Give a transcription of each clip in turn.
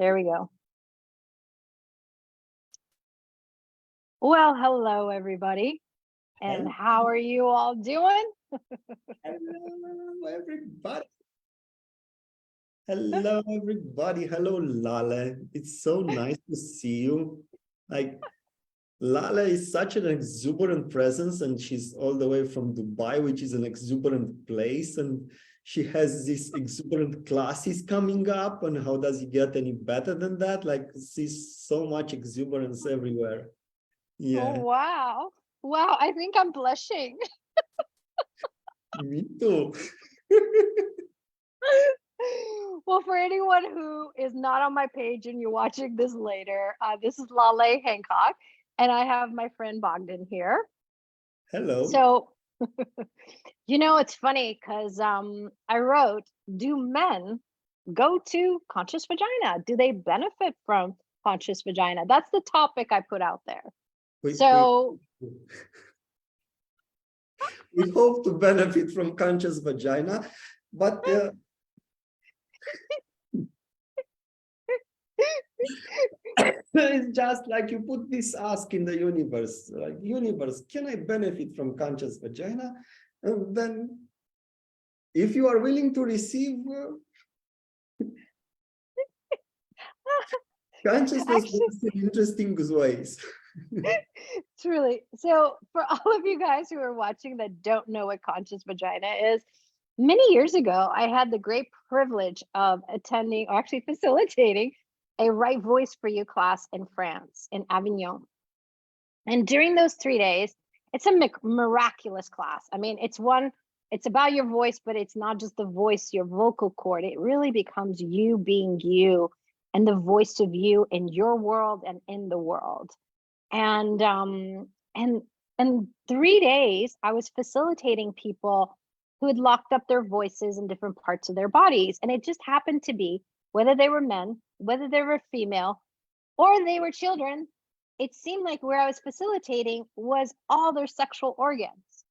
There we go. Well, hello, everybody. And Hello. how are you all doing? Hello, everybody. Hello, everybody. Hello, Laleh. It's so nice to see you. Like, Laleh is such an exuberant presence, and she's all the way from Dubai, which is an exuberant place. And she has these exuberant classes coming up. And how does it get any better than that? Like, sees so much exuberance everywhere. Oh, Yeah, wow. Wow, I think I'm blushing. me too. Well, for anyone who is not on my page and you're watching this later, this is Laleh Hancock, and I have my friend Bogdan here. Hello. So, it's funny because I wrote, do men go to Conscious Vagina? Do they benefit from Conscious Vagina? That's the topic I put out there. We hope to benefit from Conscious Vagina, but it's just like you put this ask in the universe, like, universe, can I benefit from Conscious Vagina? And then if you are willing to receive, consciousness works in interesting ways. Truly. So for all of you guys who are watching that don't know what Conscious Vagina is, many years ago, I had the great privilege of attending, or actually facilitating, a Right Voice for You class in France, in Avignon. And during those 3 days, it's a miraculous class. I mean, it's about your voice, but it's not just the voice, your vocal cord. It really becomes you being you and the voice of you in your world and in the world. And 3 days I was facilitating people who had locked up their voices in different parts of their bodies. And it just happened to be, whether they were men, whether they were female, or they were children, it seemed like where I was facilitating was all their sexual organs.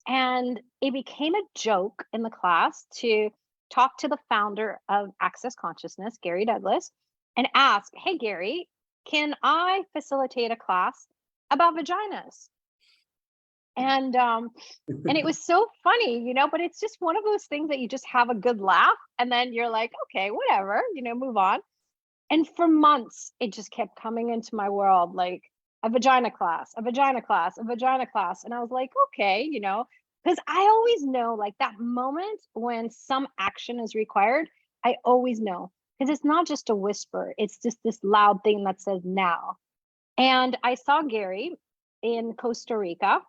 And it became a joke in the class to talk to the founder of Access Consciousness, Gary Douglas, and ask, hey, Gary, can I facilitate a class about vaginas? And it was so funny, but it's just one of those things that you just have a good laugh and then you're like, okay, whatever, move on. And for months, it just kept coming into my world, like a vagina class, a vagina class, a vagina class. And I was like, okay, because I always know, like, that moment when some action is required, I always know, because it's not just a whisper. It's just this loud thing that says now. And I saw Gary in Costa Rica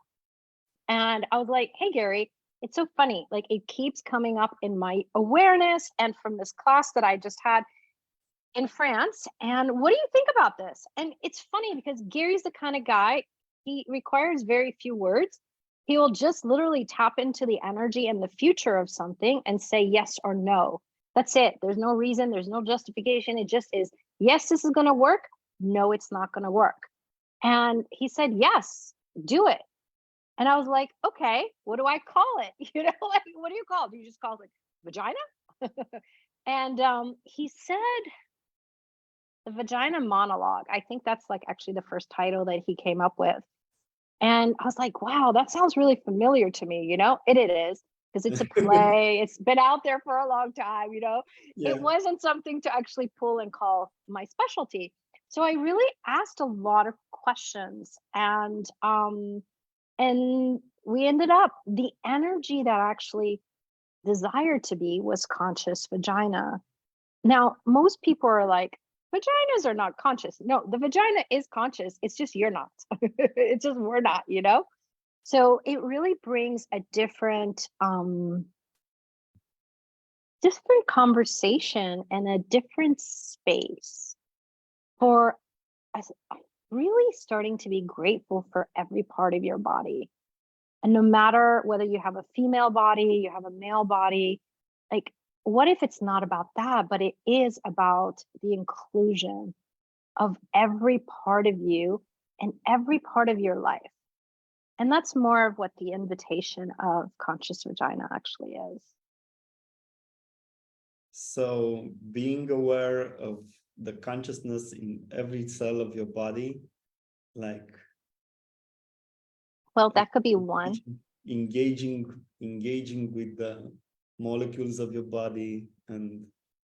and I was like, hey, Gary, it's so funny. Like, it keeps coming up in my awareness and from this class that I just had in France. And what do you think about this? And it's funny because Gary's the kind of guy, he requires very few words. He will just literally tap into the energy and the future of something and say yes or no. That's it. There's no reason. There's no justification. It just is, yes, this is going to work. No, it's not going to work. And he said, yes, do it. And I was like, okay, what do I call it? Like, what do you call it? Do you just call it vagina? And he said the vagina monologue. I think that's like actually the first title that he came up with. And I was like, wow, that sounds really familiar to me, it is, because it's a play. It's been out there for a long time, Yeah. It wasn't something to actually pull and call my specialty. So I really asked a lot of questions, and we ended up, the energy that actually desired to be was conscious vagina. Now, most people are like, vaginas are not conscious. No, the vagina is conscious. It's just you're not. It's just we're not, So it really brings a different conversation and a different space for us, really starting to be grateful for every part of your body. And no matter whether you have a female body, you have a male body, like, what if it's not about that, but it is about the inclusion of every part of you and every part of your life? And that's more of what the invitation of Conscious Vagina actually is. So being aware of the consciousness in every cell of your body, like Well, that could be one. engaging with the molecules of your body and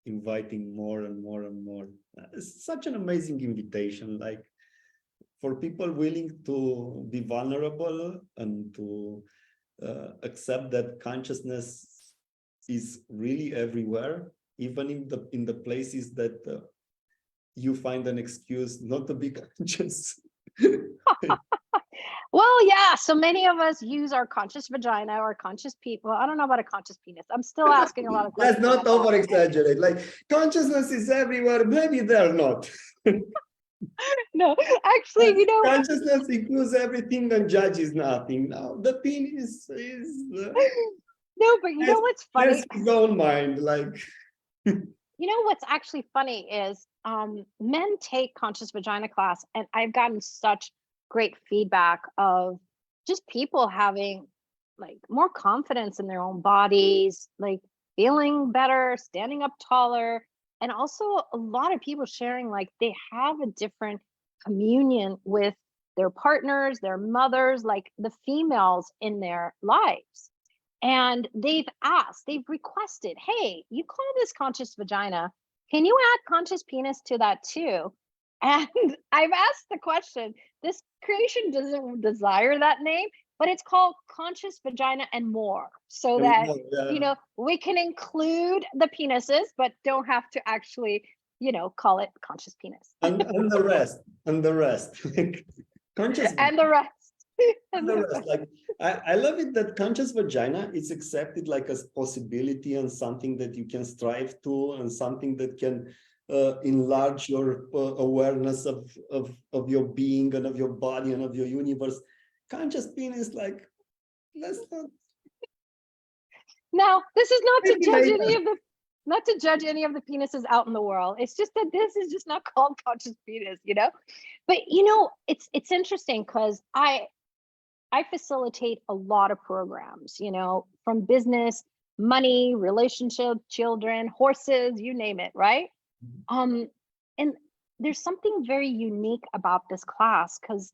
inviting more and more and more. It's such an amazing invitation, like for people willing to be vulnerable and to accept that consciousness is really everywhere, even in the places that you find an excuse not to be conscious. Well, yeah, so many of us use our conscious vagina or conscious people. I don't know about a conscious penis. I'm still asking a lot of Let's questions. not over exaggerate. Like consciousness is everywhere. Maybe they're not. No, actually, you know, Consciousness includes everything and judges nothing. Now the penis is no, but you know what's funny? has his own mind. Like You know what's actually funny is men take conscious vagina class, and I've gotten such great feedback of just people having like more confidence in their own bodies, like feeling better, standing up taller, and also a lot of people sharing like they have a different communion with their partners, their mothers, like the females in their lives. And they've asked, they've requested, hey, you call this conscious vagina. Can you add conscious penis to that too? And I've asked the question, this creation doesn't desire that name, but it's called conscious vagina and more. So that, you know, we can include the penises, but don't have to actually, you know, call it conscious penis. and the rest, and the rest. Conscious And the rest. and the rest. Like I love it that conscious vagina is accepted like as possibility and something that you can strive to and something that can enlarge your awareness of your being and of your body and of your universe. Conscious penis, like let's not. Now, this is not to Maybe judge later. any of the not to judge any of the penises out in the world. It's just that this is just not called conscious penis, you know? But you know, it's interesting because I facilitate a lot of programs, you know, from business, money, relationship, children, horses, you name it, right? And there's something very unique about this class because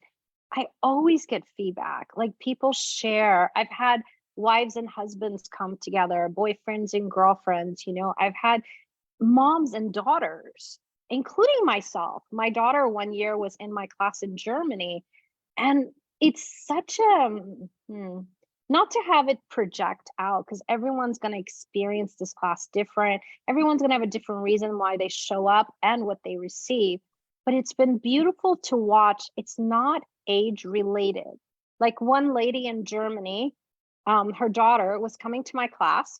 I always get feedback. Like people share. I've had wives and husbands come together, boyfriends and girlfriends, you know, I've had moms and daughters, including myself. My daughter 1 year was in my class in Germany, and it's such a not to have it project out because everyone's going to experience this class different. Everyone's going to have a different reason why they show up and what they receive. But it's been beautiful to watch. It's not age related. Like one lady in Germany, her daughter was coming to my class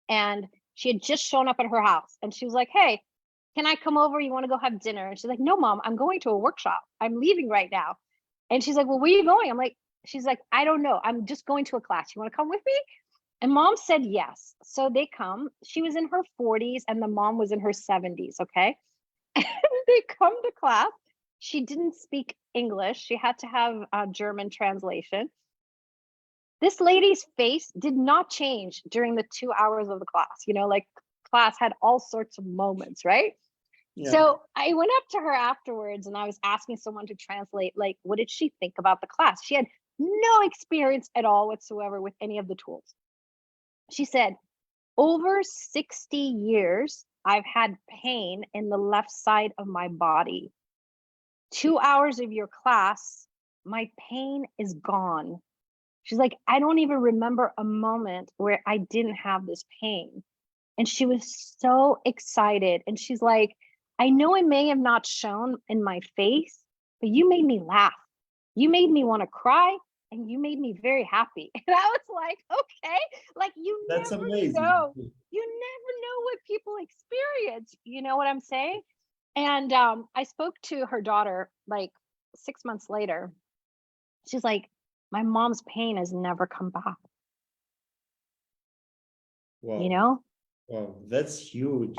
and she had just shown up at her house and she was like, hey, can I come over? You want to go have dinner? And she's like, no, mom, I'm going to a workshop. I'm leaving right now. And she's like, well, where are you going? I'm like, she's like, I don't know. I'm just going to a class. You want to come with me? And mom said yes. So they come. She was in her 40s and the mom was in her 70s. Okay. And they come to class. She didn't speak English. She had to have a German translation. This lady's face did not change during the 2 hours of the class. You know, like class had all sorts of moments, right? Yeah. So I went up to her afterwards and I was asking someone to translate, like, what did she think about the class? She had no experience at all whatsoever with any of the tools. She said, over 60 years, I've had pain in the left side of my body. 2 hours of your class, my pain is gone. She's like, I don't even remember a moment where I didn't have this pain. And she was so excited. And she's like, I know it may have not shown in my face, but you made me laugh. You made me want to cry and you made me very happy. And I was like, okay, like That's never amazing. know. You never know what people experience. You know what I'm saying? And I spoke to her daughter like 6 months later. She's like, my mom's pain has never come back. Wow. You know? Wow, that's huge.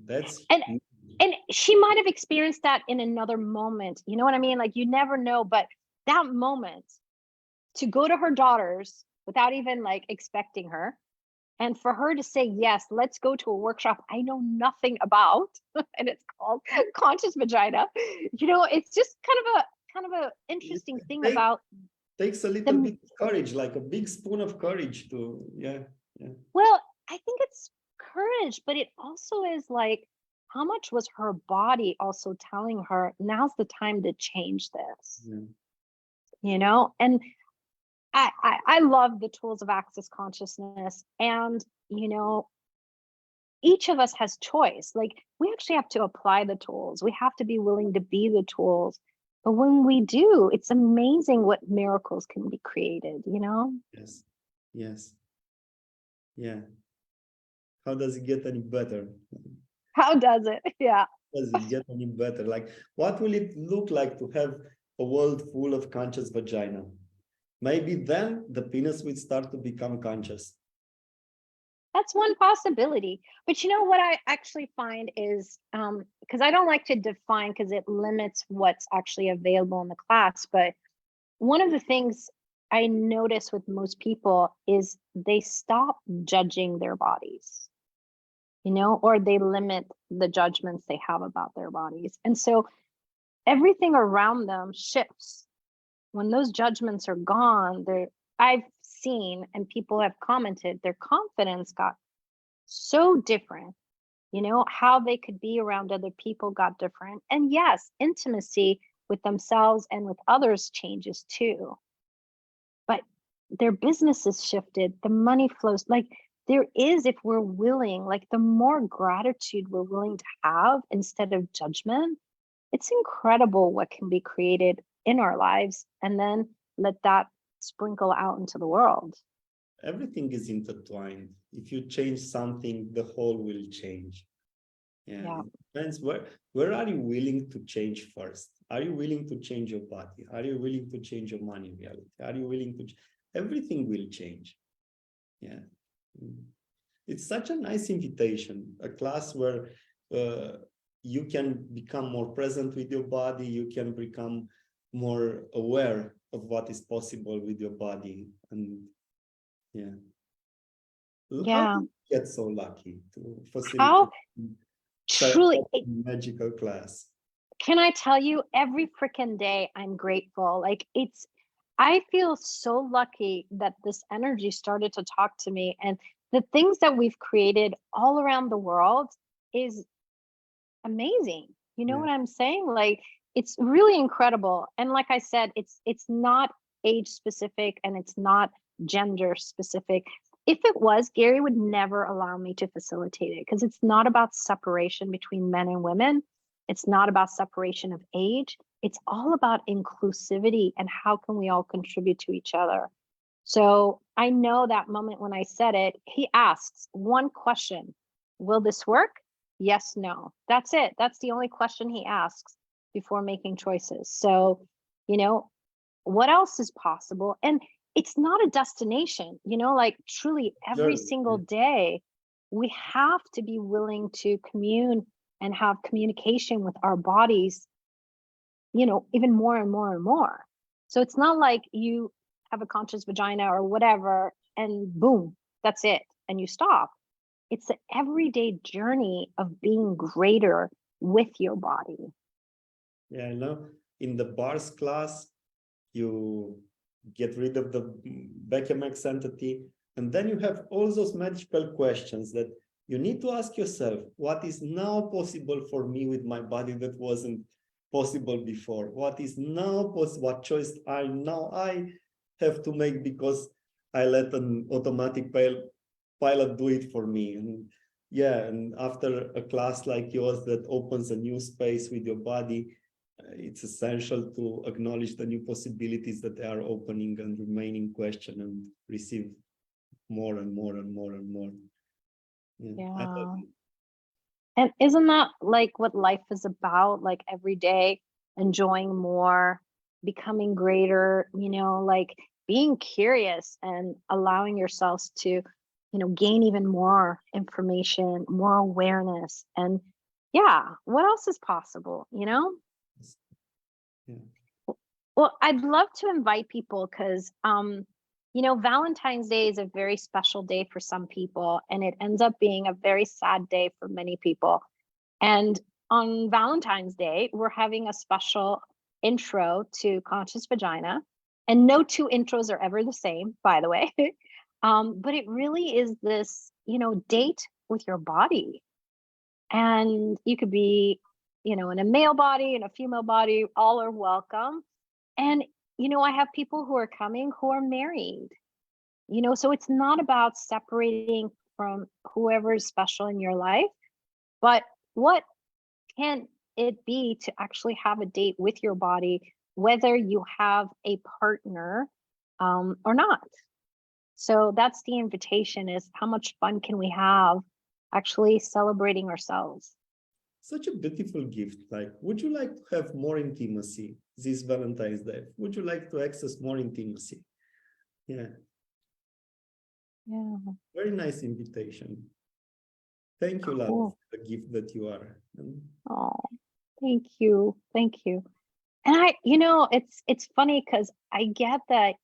That's and huge. and she might have experienced that in another moment. You know what I mean? Like you never know, but that moment to go to her daughters without even like expecting her And for her to say, yes, let's go to a workshop I know nothing about, and it's called Conscious Vagina. It's just kind of a It interesting thing take, about takes a little the bit of courage, like a big spoon of courage to, yeah. well, I think it's courage, but it also is like, how much was her body also telling her, now's the time to change this, Yeah. And I love the tools of access consciousness. And, each of us has choice. Like, we actually have to apply the tools. We have to be willing to be the tools. But when we do, it's amazing what miracles can be created. Yes. Yes. Yeah. How does it get any better? How does it? Yeah. Does it get any better? Like, what will it look like to have a world full of conscious vagina? Maybe then the penis will start to become conscious. That's one possibility. But what I actually find is, because I don't like to define because it limits what's actually available in the class. But one of the things I notice with most people is they stop judging their bodies, or they limit the judgments they have about their bodies. And so everything around them shifts. When those judgments are gone, I've seen and people have commented, their confidence got so different. How they could be around other people got different. And yes, intimacy with themselves and with others changes too. But their businesses shifted, the money flows. Like, there is, if we're willing, like, the more gratitude we're willing to have instead of judgment, it's incredible what can be created in our lives. And then let that sprinkle out into the world. Everything is intertwined. If you change something, the whole will change. Yeah. It depends where are you willing to change first? Are you willing to change your body? Are you willing to change your money reality? Are you willing to everything will change. Yeah. It's such a nice invitation, a class where you can become more present with your body, you can become more aware of what is possible with your body. And yeah. How Yeah. did you get so lucky to facilitate How such truly, a magical class? can I tell you, every freaking day I'm grateful. Like, I feel so lucky that this energy started to talk to me, and the things that we've created all around the world is amazing. You know Yeah. what I'm saying? Like, it's really incredible. And like I said, it's not age specific and it's not gender specific. If it was, Gary would never allow me to facilitate it, because it's not about separation between men and women. It's not about separation of age. It's all about inclusivity and how can we all contribute to each other. So I know that moment when I said it, he asks one question: will this work? Yes, no. That's it. That's the only question he asks before making choices. So, what else is possible? And it's not a destination, like, truly every Journey. single day, we have to be willing to commune and have communication with our bodies, even more and more and more. So it's not like you have a conscious vagina or whatever, and boom, that's it, and you stop. It's an everyday journey of being greater with your body. Yeah, in the bars class, you get rid of the Beckemax entity, and then you have all those magical questions that you need to ask yourself: what is now possible for me with my body that wasn't possible before? What is now possible? What choice I have to make because I let an automatic pilot do it for me? And yeah, and after a class like yours that opens a new space with your body, it's essential to acknowledge the new possibilities that they are opening and remaining question and receive more and more and more and more. Yeah. I love it. And isn't that like what life is about? Like, every day enjoying more, becoming greater, like being curious and allowing yourselves to, gain even more information, more awareness. And yeah, what else is possible, Yeah. Well, I'd love to invite people because you know, Valentine's Day is a very special day for some people, and it ends up being a very sad day for many people. And on Valentine's Day, we're having a special intro to Conscious Vagina. And no two intros are ever the same, by the way. But it really is this, you know, date with your body. And you could be, you know, in a male body and a female body, all are welcome. And, you know, I have people who are coming who are married, you know, so it's not about separating from whoever is special in your life, but what can it be to actually have a date with your body, whether you have a partner or not? So that's the invitation, is how much fun can we have actually celebrating ourselves? Such a beautiful gift. Like, would you like to have more intimacy this Valentine's Day? Would you like to access more intimacy? Yeah. Yeah. Very nice invitation. Thank you, Laleh, Cool. for the gift that you are. Oh, thank you. Thank you. And I, you know, it's funny because I get that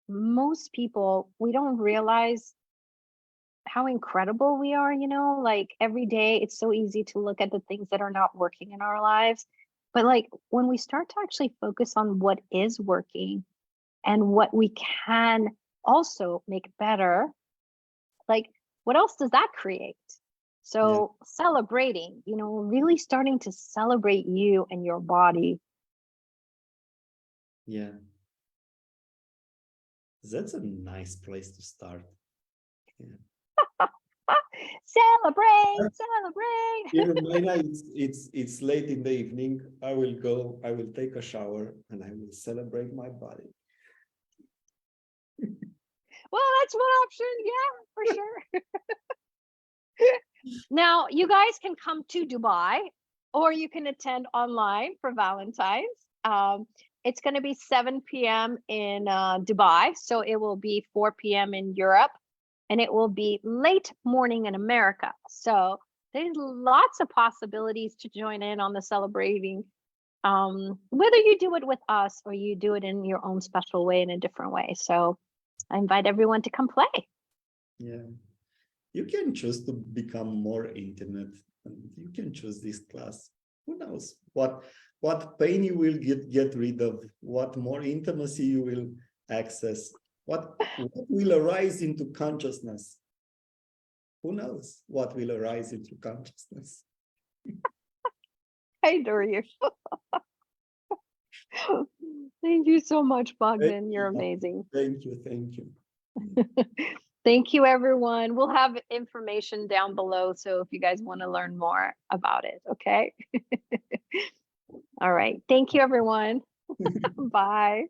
most people, we don't realize how incredible we are, you know, like every day it's so easy to look at the things that are not working in our lives. But like when we start to actually focus on what is working and what we can also make better, like what else does that create? So celebrating, you know, really starting to celebrate you and your body. Yeah. That's a nice place to start. Yeah. Celebrate, celebrate. Here in Maina, it's late in the evening. I will go, I will take a shower, and I will celebrate my body. Well, that's one option. Yeah, for sure. Now, you guys can come to Dubai, or you can attend online for Valentine's. It's going to be 7 p.m. in Dubai, so it will be 4 p.m. in Europe, and it will be late morning in America. So there's lots of possibilities to join in on the celebrating, whether you do it with us or you do it in your own special way, in a different way. So I invite everyone to come play. Yeah. You can choose to become more intimate, and you can choose this class. Who knows what pain you will get rid of, what more intimacy you will access, what will arise into consciousness. Who knows what will arise into consciousness? I adore you. Thank you so much, Bogdan. You're amazing. Thank you. Thank you. Thank you, everyone. We'll have information down below, so if you guys want to learn more about it, okay? All right. Thank you, everyone. Bye.